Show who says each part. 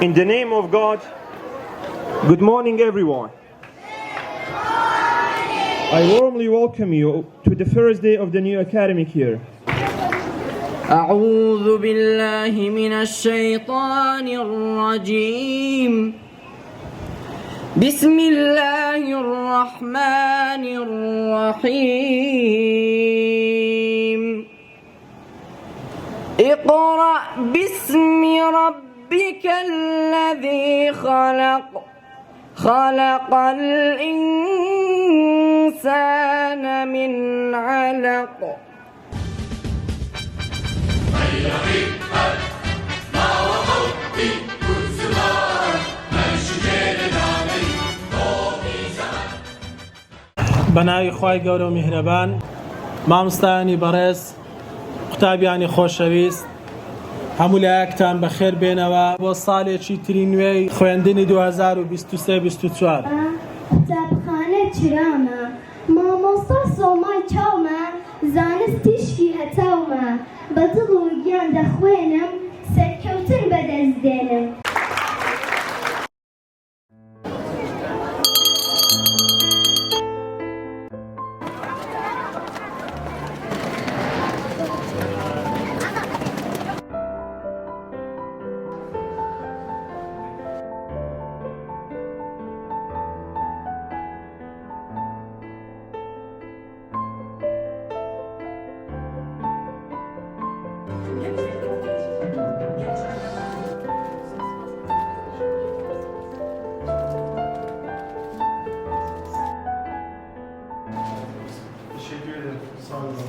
Speaker 1: In the name of God, good morning everyone. I warmly welcome you to the first day of the new academic year.
Speaker 2: أعوذ بالله من الشيطان الرجيم. بسم الله الرحمن الرحيم. اقرأ باسم ربك الذي خلق، خلق الإنسان من علق.
Speaker 3: بەناوی خوای گەورە و میهرەبان، مامۆستایانی بەڕێز، قوتابیانی خۆشەویست، هەموو لایەکتان بەخێر بێنەوە بۆ ساڵێکی تری نوێی خوێندنی 2023-24.
Speaker 4: قوتابخانە چرامە، مامۆستا سۆمای چاومە، زانستیشکی هەتاومە، بەدڵ و گیان دەخوێنم، سەرکەوتن بەدەست دێنم.
Speaker 5: Teşekkür ederim. Sağ olun.